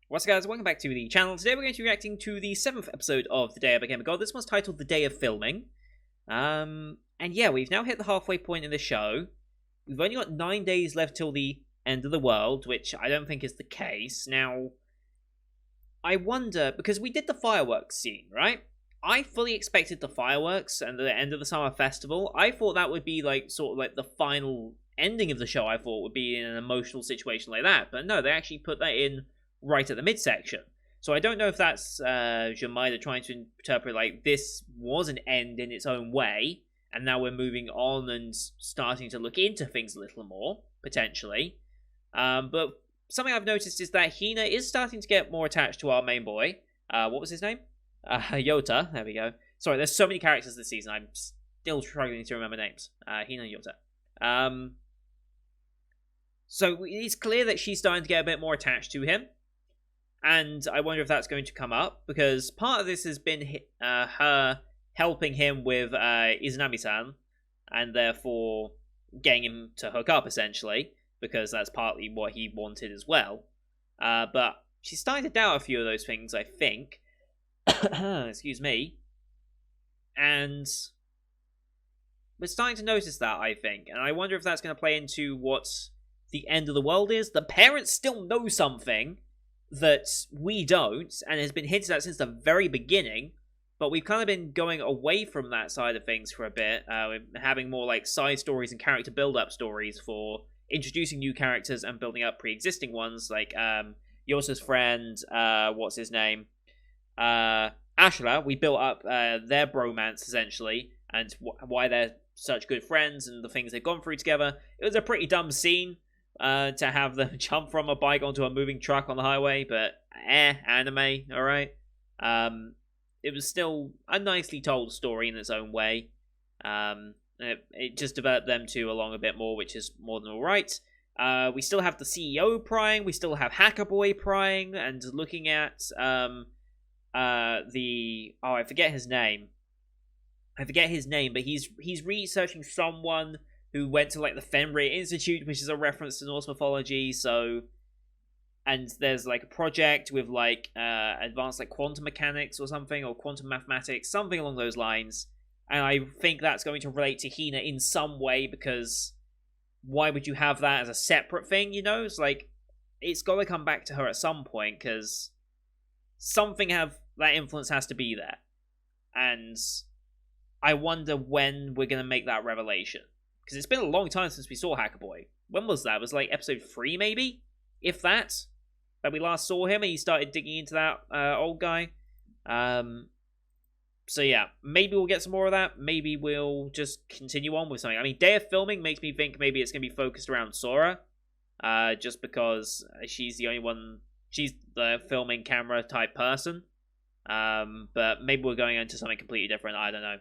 What's up, guys? Welcome back to the channel. Today we're going to be reacting to the 7th episode of The Day I Became a God. This one's titled The Day of Filming. And yeah, we've now hit the halfway point in the show. We've only got 9 days left till the end of the world, which I don't think is the case. Now, I wonder, because we did the fireworks scene, right? I fully expected the fireworks and the end of the summer festival. I thought that would be sort of like the final ending of the show. I thought would be in an emotional situation like that. But no, they actually put that in right at the midsection. So I don't know if that's Jemima trying to interpret like this was an end in its own way, and now we're moving on and starting to look into things a little more, potentially. But something I've noticed is that Hina is starting to get more attached to our main boy. What was his name? Yota. There we go. Sorry, there's so many characters this season. I'm still struggling to remember names. Hina and Yota. So it's clear that she's starting to get a bit more attached to him. And I wonder if that's going to come up, because part of this has been her helping him with Izanami-san, and therefore getting him to hook up, essentially, because that's partly what he wanted as well. But she's starting to doubt a few of those things, I think. Excuse me. And we're starting to notice that, I think. And I wonder if that's going to play into what the end of the world is. The parents still know something that we don't, and has been hinted at since the very beginning, but we've kind of been going away from that side of things for a bit. We're having more like side stories and character build-up stories for introducing new characters and building up pre-existing ones, like Yosa's friend, what's his name? Ashura. We built up their bromance, essentially, and why they're such good friends and the things they've gone through together. It was a pretty dumb scene, to have them jump from a bike onto a moving truck on the highway, but anime, alright. It was still a nicely told story in its own way. It just developed them two along a bit more, which is more than alright. We still have the CEO prying, we still have Hacker Boy prying, and looking at I forget his name. But he's researching someone who went to like the Fenrir Institute, which is a reference to Norse mythology. So, and there's like a project with like advanced like quantum mechanics or something, or quantum mathematics, something along those lines. And I think that's going to relate to Hina in some way, because why would you have that as a separate thing? You know, it's like it's got to come back to her at some point, because something that influence has to be there. And I wonder when we're going to make that revelation. Because it's been a long time since we saw Hacker Boy. When was that? It was like episode 3, maybe? If that we last saw him and he started digging into that old guy. So yeah, maybe we'll get some more of that. Maybe we'll just continue on with something. I mean, Day of Filming makes me think maybe it's going to be focused around Sora. Just because she's the only one, she's the filming camera type person. But maybe we're going into something completely different. I don't know.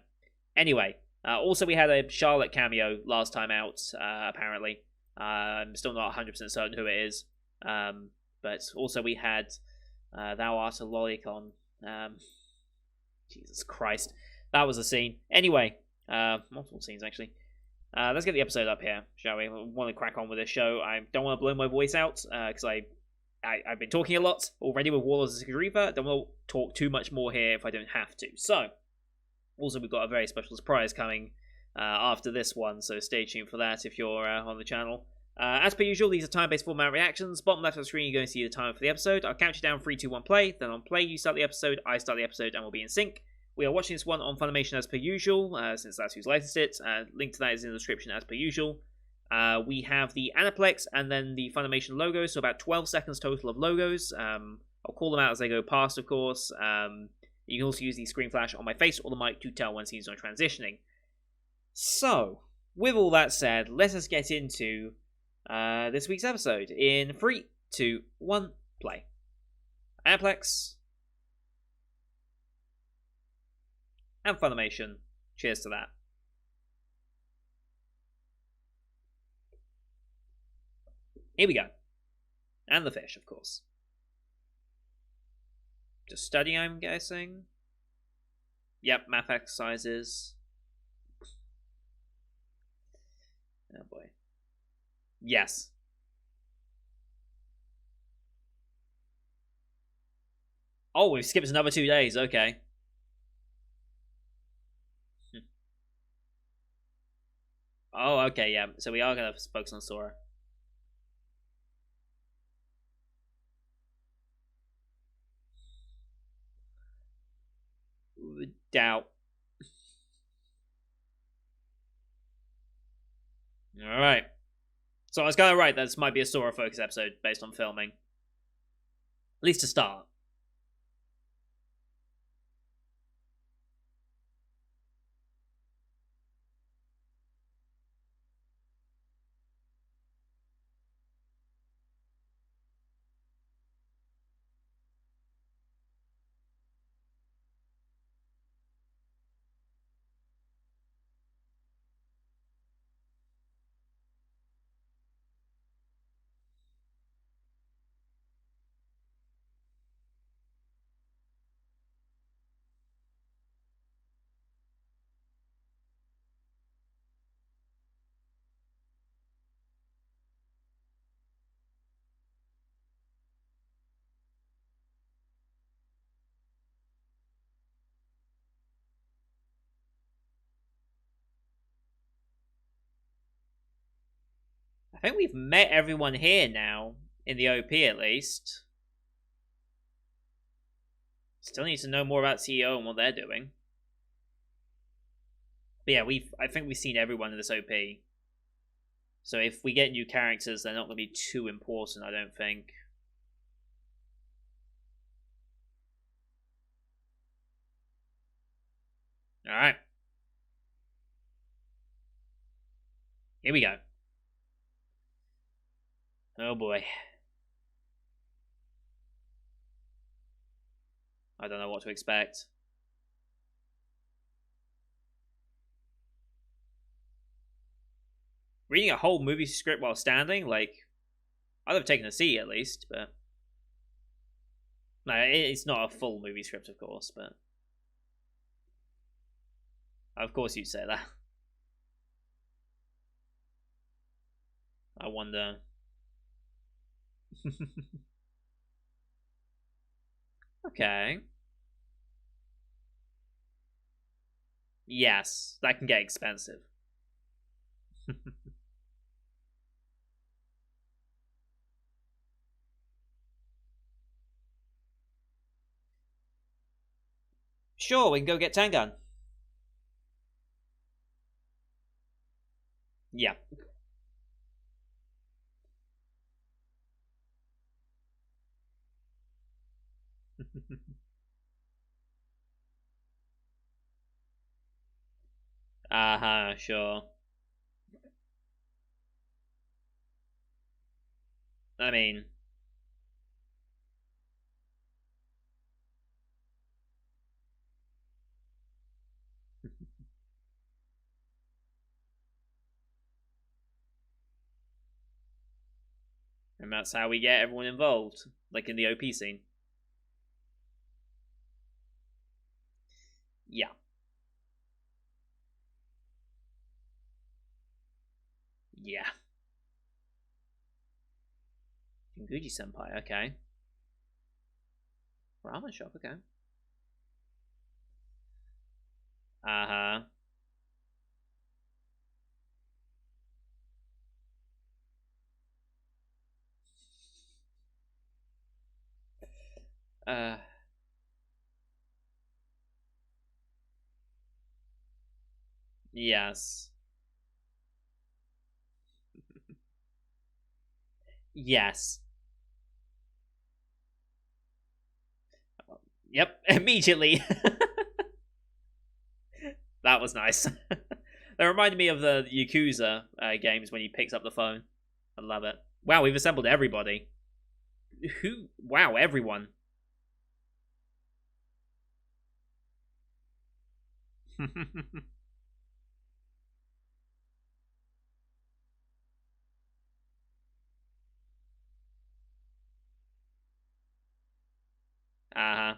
Anyway. Also, we had a Charlotte cameo last time out, apparently. I'm still not 100% certain who it is. But also we had Thou Art a Lolicon. Jesus Christ. That was a scene. Anyway, multiple scenes, actually. Let's get the episode up here, shall we? I want to crack on with this show. I don't want to blow my voice out, because I've been talking a lot already with Warlords of Sigriva. Don't want to talk too much more here if I don't have to. So, also, we've got a very special surprise coming after this one, so stay tuned for that if you're on the channel. As per usual, these are time-based format reactions. Bottom left of the screen, you're going to see the time for the episode. I'll count you down, 3, 2, 1, play. Then on play, you start the episode, I start the episode, and we'll be in sync. We are watching this one on Funimation as per usual, since that's who's licensed it. Link to that is in the description as per usual. We have the Aniplex and then the Funimation logo, so about 12 seconds total of logos. I'll call them out as they go past, of course. You can also use the screen flash on my face or the mic to tell when scenes are transitioning. So, with all that said, let us get into this week's episode in 3, 2, 1, play. Aniplex and Funimation. Cheers to that. Here we go. And the fish, of course. Just studying, I'm guessing. Yep, math exercises. Oh boy. Yes. Oh, we've skipped another 2 days. Okay. Oh, okay, yeah. So we are gonna focus on Sora. Doubt. All right. So I was kind of right. This might be a Sora focus episode based on filming, at least to start. I think we've met everyone here now in the OP at least. Still need to know more about CEO and what they're doing. But yeah, I think we've seen everyone in this OP. So if we get new characters, they're not going to be too important, I don't think. All right. Here we go. Oh boy. I don't know what to expect. Reading a whole movie script while standing, like, I'd have taken a seat at least, but no, it's not a full movie script, of course, but of course you'd say that. I wonder. Okay. Yes, that can get expensive. Sure, we can go get Tengan. Yeah. Uh-huh, sure. I mean, and that's how we get everyone involved, like in the OP scene. Yeah. Yeah. Guji Senpai, okay. Ramen shop, okay. Uh-huh. Uh, yes. Yes. Yep, immediately. That was nice. That reminded me of the Yakuza games when he picks up the phone. I love it. Wow, we've assembled everybody. Who? Wow, everyone. Uh-huh.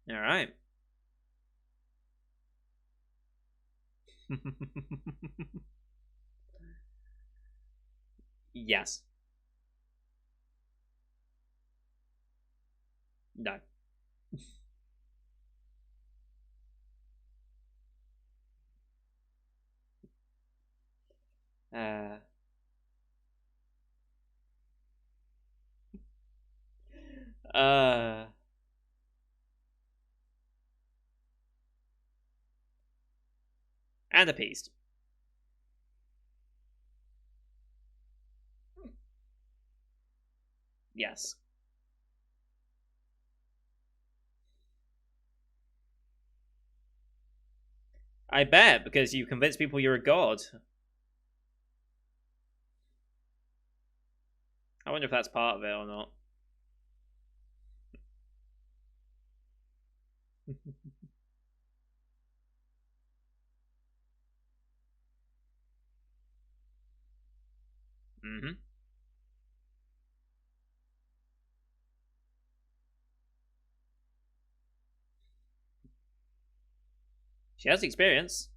Alright. Yes. No. Uh, uh, and appeased. Yes. I bet, because you convince people you're a god. I wonder if that's part of it or not. Mm-hmm. She has experience.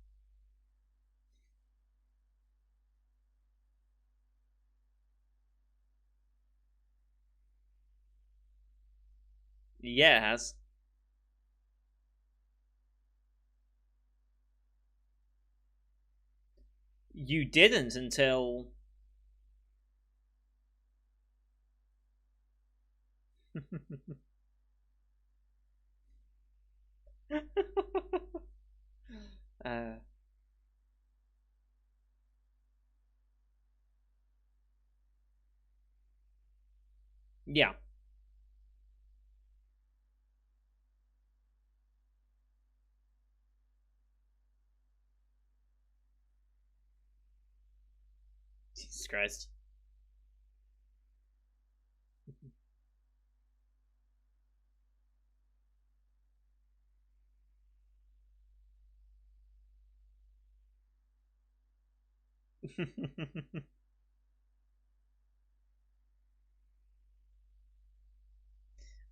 Yeah, it has. You didn't until. uh, yeah. Jesus Christ.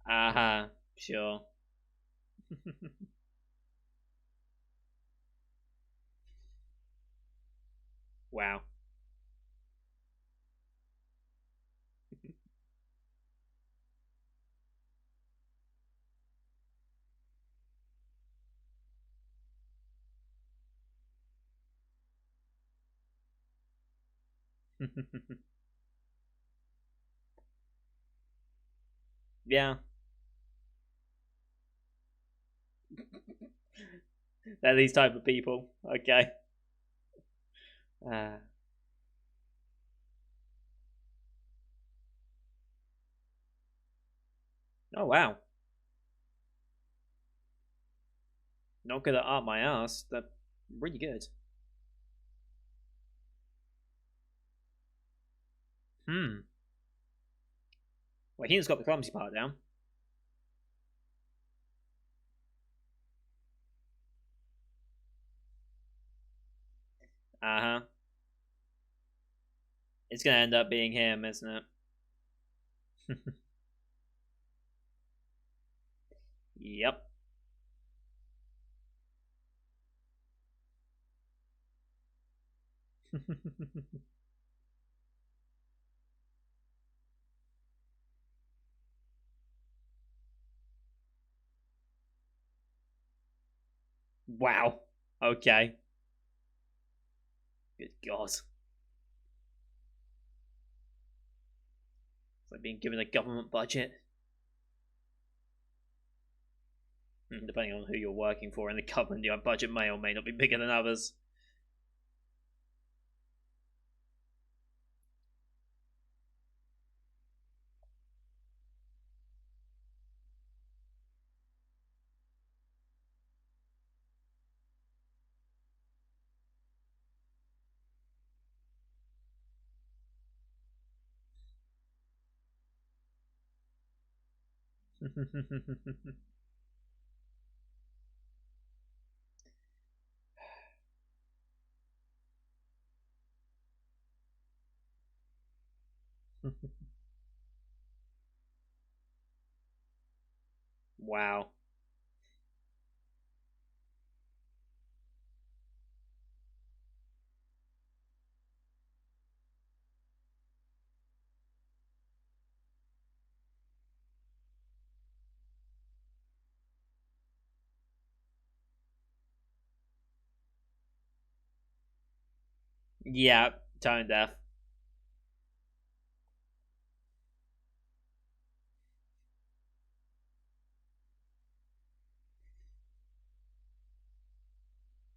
Uh-huh. Sure. Wow. Yeah. They're these type of people. Okay. Uh, oh, wow. Not good at art my ass. They're really good. Hmm. Well, he's got the clumsy part down. Uh-huh. It's gonna end up being him, isn't it? Yep. Wow. Okay. Good God. It's like being given a government budget. Depending on who you're working for in the government, your budget may or may not be bigger than others. Wow. Yeah, tone deaf.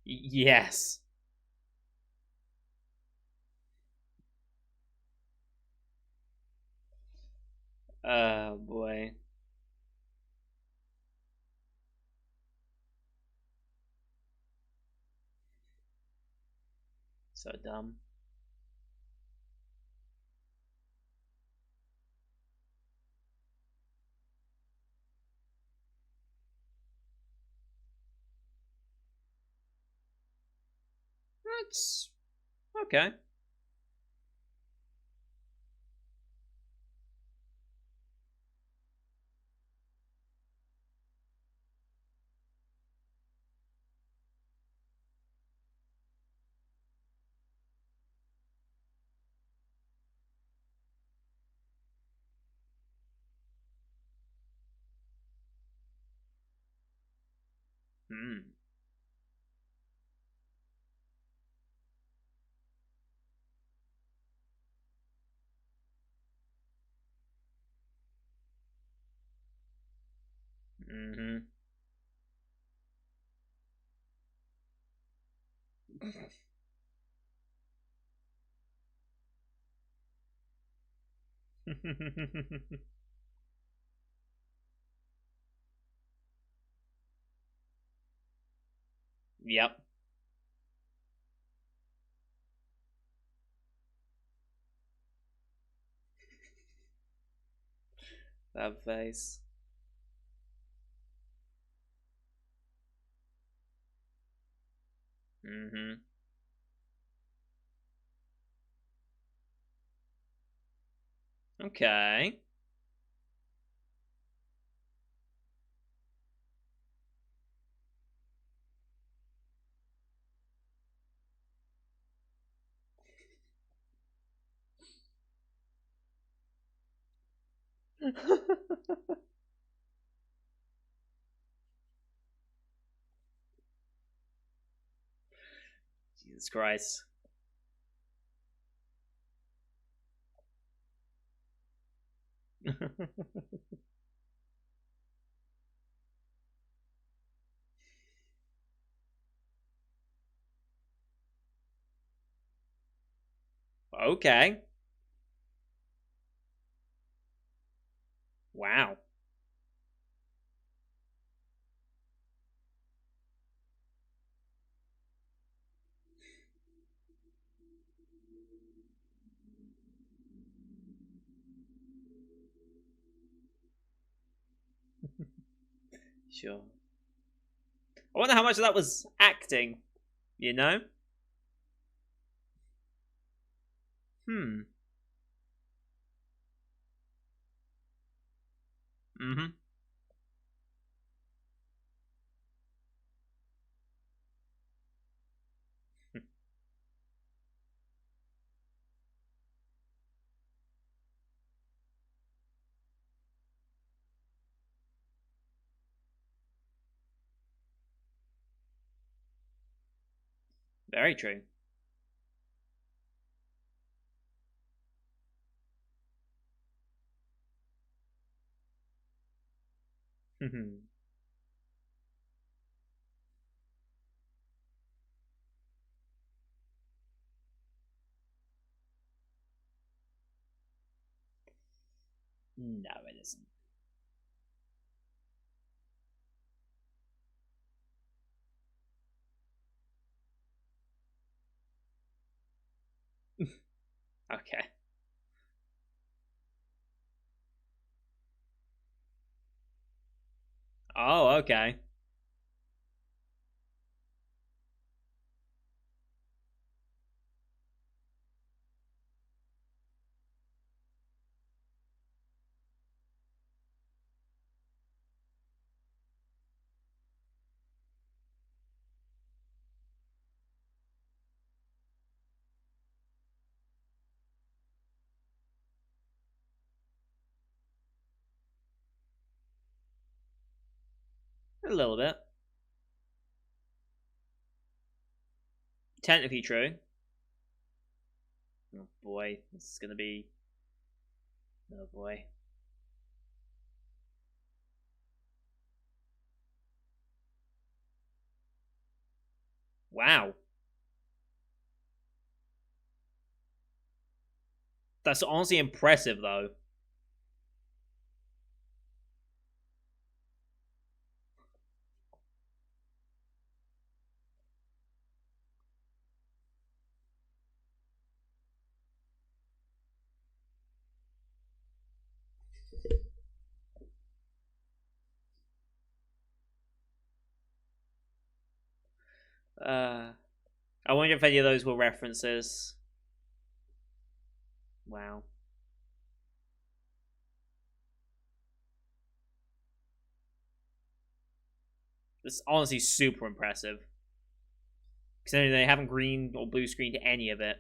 Yes. Oh boy. So dumb. That's okay. Hmm. Mm-hmm. Yep. That face. Mm-hmm. Okay. Jesus Christ. Okay. Wow. Sure. I wonder how much of that was acting, you know? Hmm. Mm-hmm. Very true. No, it isn't. Okay. Oh, okay. A little bit. Technically true. Oh boy, this is gonna be. Oh boy. Wow. That's honestly impressive, though. Uh, I wonder if any of those were references. Wow. This is honestly super impressive. Considering they haven't green or blue screened any of it.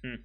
Hmm.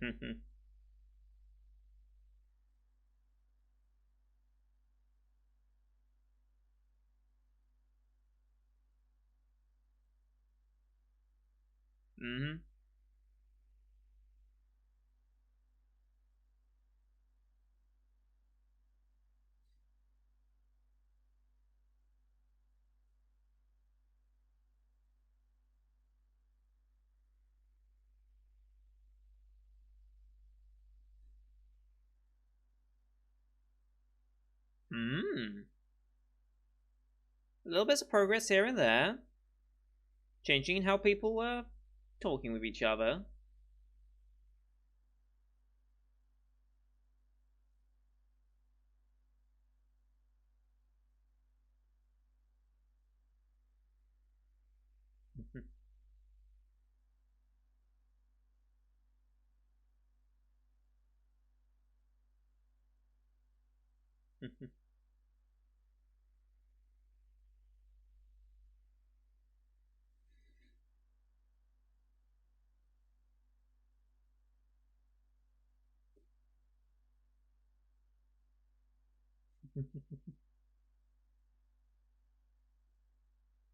Hmm. A little bits of progress here and there. Changing how people were talking with each other.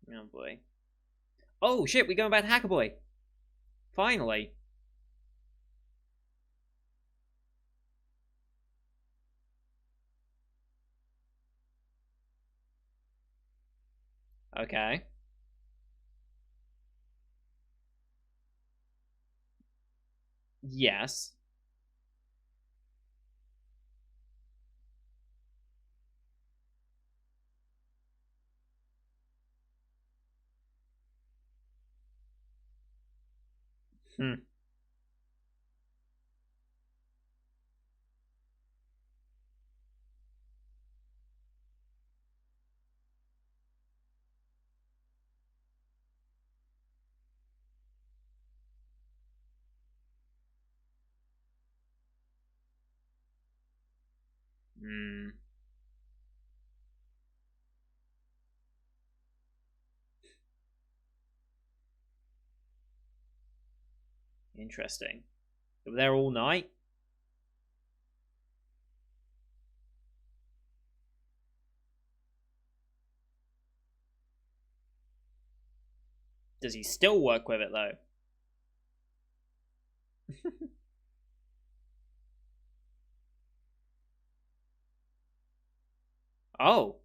Oh boy. Oh shit, we're going back to Hacker Boy. Finally. Okay. Yes. Hmm. Hmm. Interesting. They were there all night? Does he still work with it though? Oh.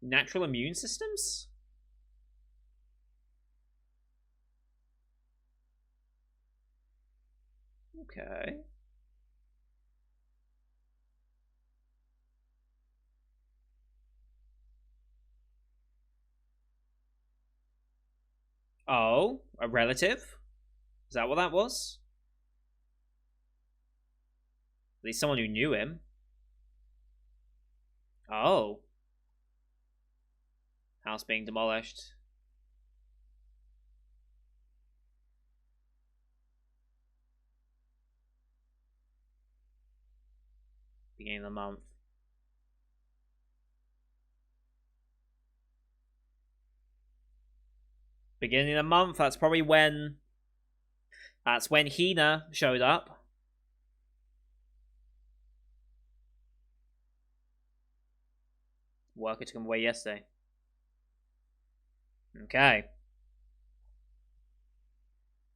Natural immune systems? Okay. Oh, a relative? Is that what that was? At least someone who knew him. Oh. House being demolished. Beginning of the month. Beginning of the month, that's probably when... That's when Hina showed up. Worker took him away yesterday. Okay.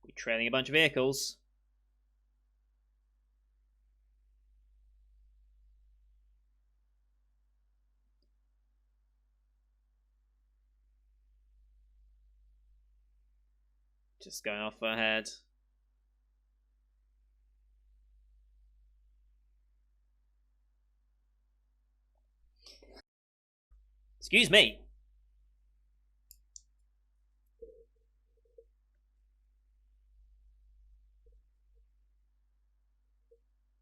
We're trailing a bunch of vehicles. Just going off ahead. Excuse me.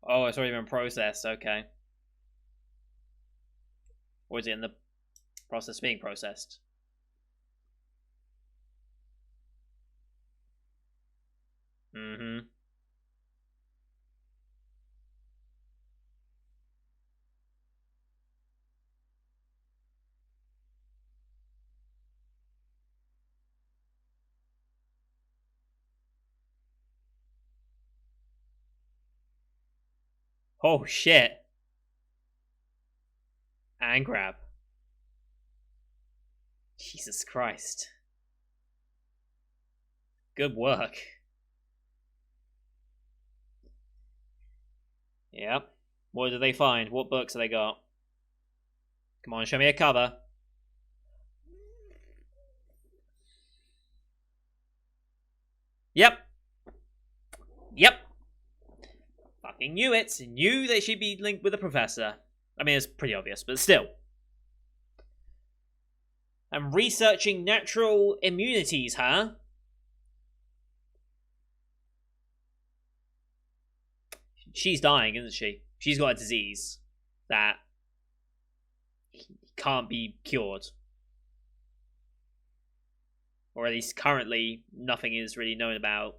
Oh, it's already been processed. Okay. Or is it in the process of being processed? Mm-hmm. Oh, shit. And grab. Jesus Christ. Good work. Yep. What did they find? What books have they got? Come on, show me a cover. Yep. Yep. Fucking knew it. Knew they should be linked with the professor. I mean, it's pretty obvious, but still. And researching natural immunities, huh? She's dying, isn't she? She's got a disease that can't be cured. Or at least currently, nothing is really known about.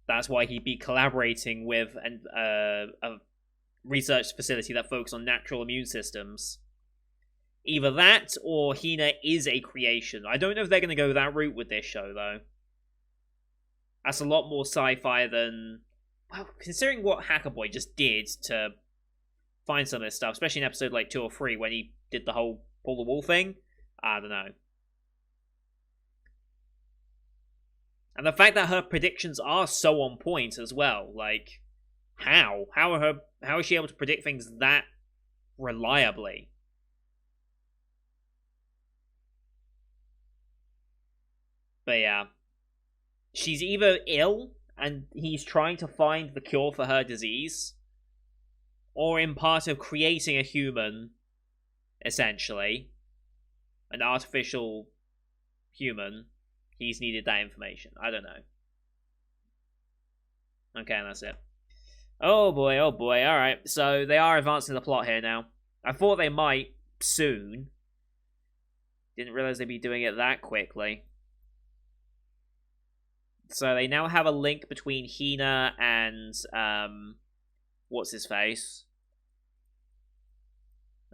That's why he'd be collaborating with a research facility that focuses on natural immune systems. Either that, or Hina is a creation. I don't know if they're going to go that route with this show, though. That's a lot more sci-fi than... Well, considering what Hackerboy just did to find some of this stuff, especially in episode like 2 or 3 when he did the whole pull the wall thing, I don't know. And the fact that her predictions are so on point as well, like, how? How is she able to predict things that reliably? But yeah, she's either ill and he's trying to find the cure for her disease, or in part of creating a human, essentially, an artificial human, he's needed that information. I don't know. Okay, that's it. Oh boy, alright. So they are advancing the plot here now. I thought they might soon. Didn't realize they'd be doing it that quickly. So they now have a link between Hina and what's his face?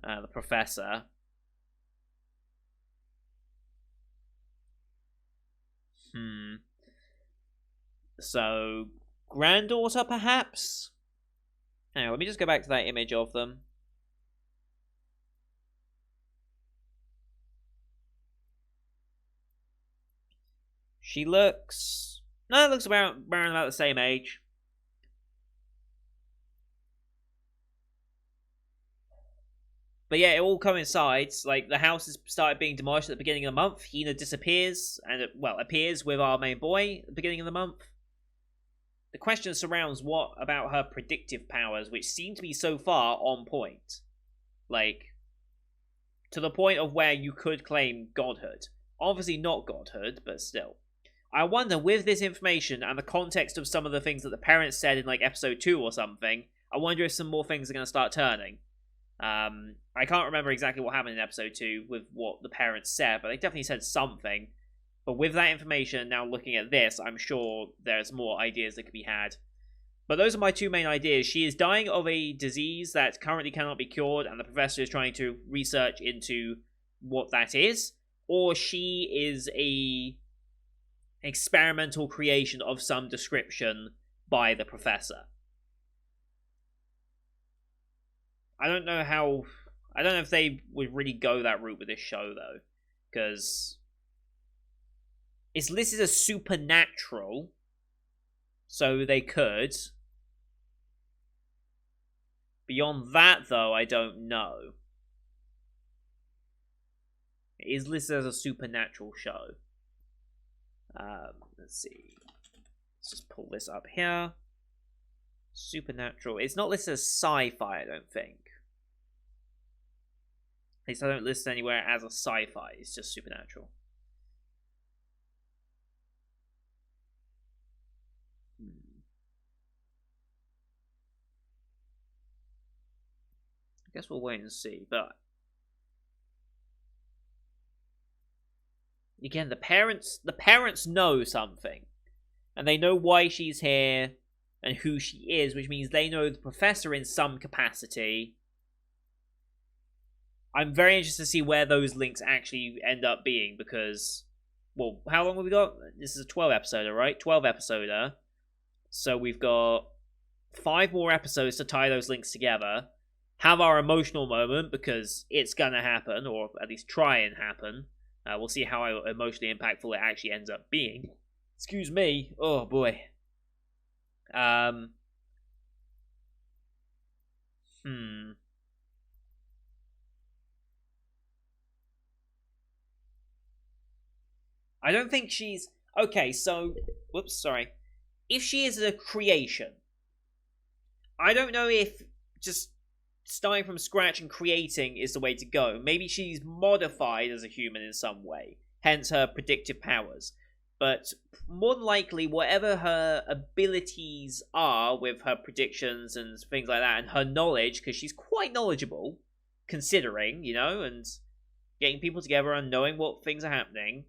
The professor. So granddaughter, perhaps? Hang on, let me just go back to that image of them. She looks... No, it looks around about the same age. But yeah, it all coincides. Like, the house has started being demolished at the beginning of the month. Hina disappears, and, well, appears with our main boy at the beginning of the month. The question surrounds what about her predictive powers, which seem to be so far on point. Like, to the point of where you could claim godhood. Obviously not godhood, but still. I wonder, with this information and the context of some of the things that the parents said in, like, episode 2 or something, I wonder if some more things are going to start turning. I can't remember exactly what happened in episode 2 with what the parents said, but they definitely said something. But with that information, now looking at this, I'm sure there's more ideas that could be had. But those are my two main ideas. She is dying of a disease that currently cannot be cured, and the professor is trying to research into what that is. Or she is a experimental creation of some description by the professor. I don't know if they would really go that route with this show, though. Because it's listed as supernatural, so they could. Beyond that, though, I don't know. It is listed as a supernatural show. Let's see. Let's just pull this up here. Supernatural. It's not listed as sci-fi, I don't think. At least I don't list it anywhere as a sci-fi. It's just supernatural. I guess we'll wait and see, but again, the parents know something, and they know why she's here and who she is, which means they know the professor in some capacity. I'm very interested to see where those links actually end up being, because, well, how long have we got? This is a 12-episoder, right? 12-episoder. So we've got 5 more episodes to tie those links together. Have our emotional moment, because it's gonna happen, or at least try and happen. We'll see how emotionally impactful it actually ends up being. Excuse me. Oh, boy. I don't think she's... Okay, so... Whoops, sorry. If she is a creation, I don't know if just starting from scratch and creating is the way to go. Maybe she's modified as a human in some way, hence her predictive powers. But more than likely, whatever her abilities are with her predictions and things like that, and her knowledge, because she's quite knowledgeable, considering, you know, and getting people together and knowing what things are happening.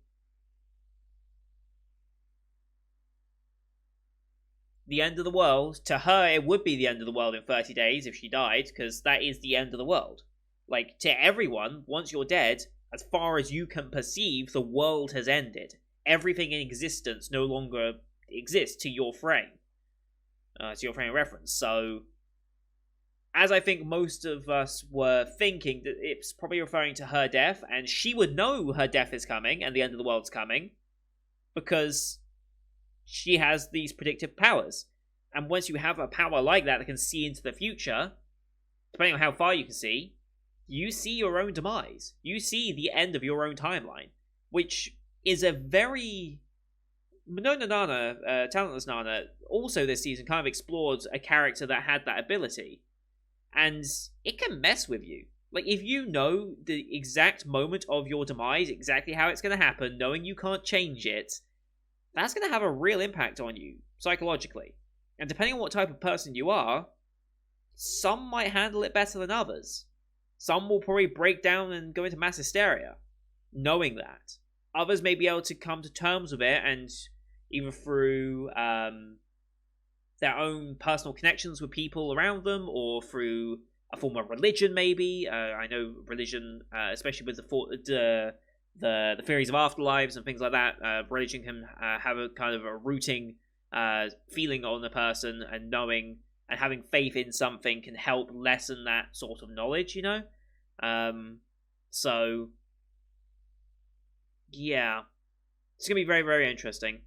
The end of the world, to her, it would be the end of the world in 30 days if she died, because that is the end of the world. Like, to everyone, once you're dead, as far as you can perceive, the world has ended. Everything in existence no longer exists to your frame. To your frame of reference. So, as I think most of us were thinking, that it's probably referring to her death, and she would know her death is coming, and the end of the world's coming, because she has these predictive powers. And once you have a power like that can see into the future, depending on how far you can see, you see your own demise. You see the end of your own timeline. Which is a very... Nana, Talentless Nana, also this season kind of explored a character that had that ability. And it can mess with you. Like, if you know the exact moment of your demise, exactly how it's going to happen, knowing you can't change it, that's going to have a real impact on you, psychologically. And depending on what type of person you are, some might handle it better than others. Some will probably break down and go into mass hysteria, knowing that. Others may be able to come to terms with it, and either through their own personal connections with people around them, or through a form of religion, maybe. I know religion, especially with the theories of afterlives and things like that, religion can have a kind of a rooting feeling on the person, and knowing and having faith in something can help lessen that sort of knowledge, you know? So, yeah. It's going to be very, very interesting.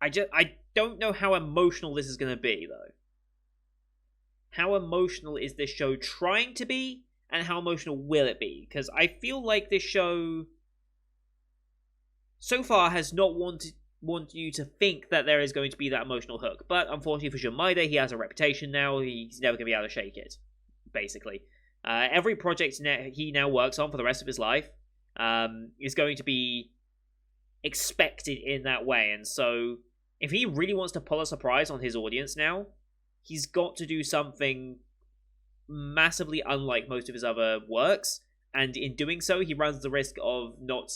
I don't know how emotional this is going to be, though. How emotional is this show trying to be? And how emotional will it be? Because I feel like this show so far has not want you to think that there is going to be that emotional hook. But unfortunately for Maeda, he has a reputation now. He's never going to be able to shake it, basically. Every project he now works on for the rest of his life is going to be expected in that way. And so if he really wants to pull a surprise on his audience now, he's got to do something massively unlike most of his other works, and in doing so he runs the risk of not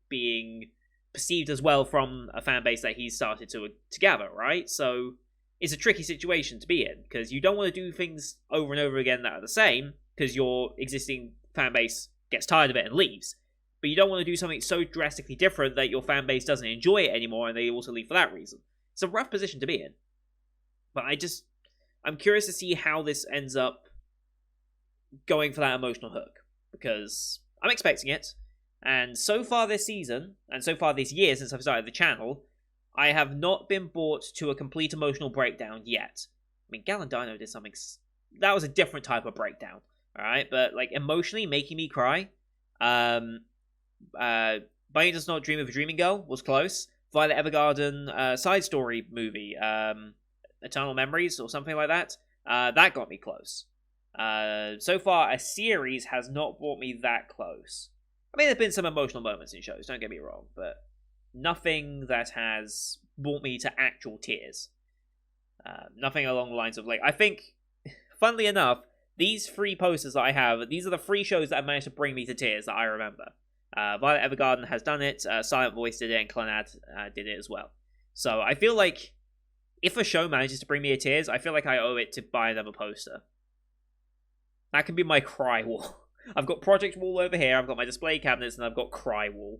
being perceived as well from a fan base that he's started to gather, right? So it's a tricky situation to be in, because you don't want to do things over and over again that are the same, because your existing fan base gets tired of it and leaves. But you don't want to do something so drastically different that your fan base doesn't enjoy it anymore and they also leave for that reason. It's a rough position to be in. But I'm curious to see how this ends up going for that emotional hook, because I'm expecting it. And so far this season, and so far this year since I've started the channel, I have not been brought to a complete emotional breakdown yet. I mean, Galandino did something... That was a different type of breakdown, alright? But, like, emotionally making me cry. Bunny Does Not Dream of a Dreaming Girl was close. Violet Evergarden side story movie, Eternal Memories or something like that, that got me close. So far, a series has not brought me that close. I mean, there's been some emotional moments in shows, don't get me wrong, but nothing that has brought me to actual tears. Nothing along the lines of, like, I think, funnily enough, these 3 posters that I have, these are the 3 shows that have managed to bring me to tears that I remember. Violet Evergarden has done it, Silent Voice did it, and Clannad did it as well. So I feel like if a show manages to bring me to tears, I feel like I owe it to buy them a poster. That can be my cry wall. I've got Project Wall over here, I've got my display cabinets, and I've got Cry Wall.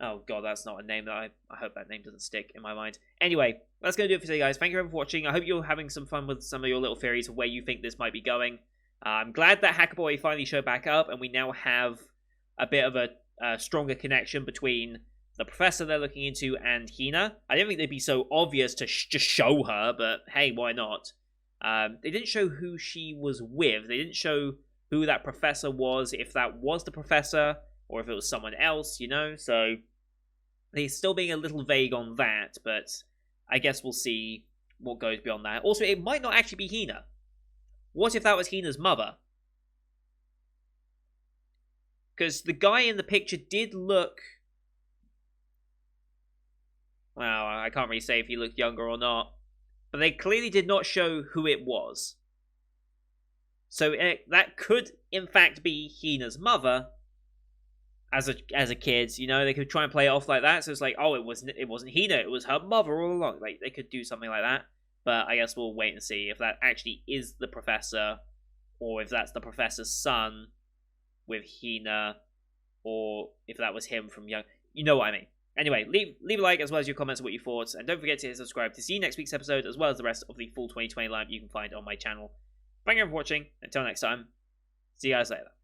Oh god, that's not a name that I hope that name doesn't stick in my mind. Anyway, that's going to do it for today, guys. Thank you everyone for watching. I hope you're having some fun with some of your little theories of where you think this might be going. I'm glad that Hacker finally showed back up, and we now have a bit of a stronger connection between the professor they're looking into and Hina. I didn't think they'd be so obvious to just show her, but hey, why not? They didn't show who she was with. They didn't show who that professor was, if that was the professor, or if it was someone else, you know? So, they're still being a little vague on that, but I guess we'll see what goes beyond that. Also, it might not actually be Hina. What if that was Hina's mother? Because the guy in the picture did look... Well, I can't really say if he looked younger or not. But they clearly did not show who it was. So that could, in fact, be Hina's mother as a kid. You know, they could try and play it off like that. So it's like, oh, it wasn't Hina, it was her mother all along. Like, they could do something like that. But I guess we'll wait and see if that actually is the professor, or if that's the professor's son with Hina, or if that was him from young. You know what I mean. Anyway, leave a like as well as your comments of what you thought, and don't forget to hit subscribe to see next week's episode, as well as the rest of the full 2020 lineup you can find on my channel. Thank you for watching. Until next time, see you guys later.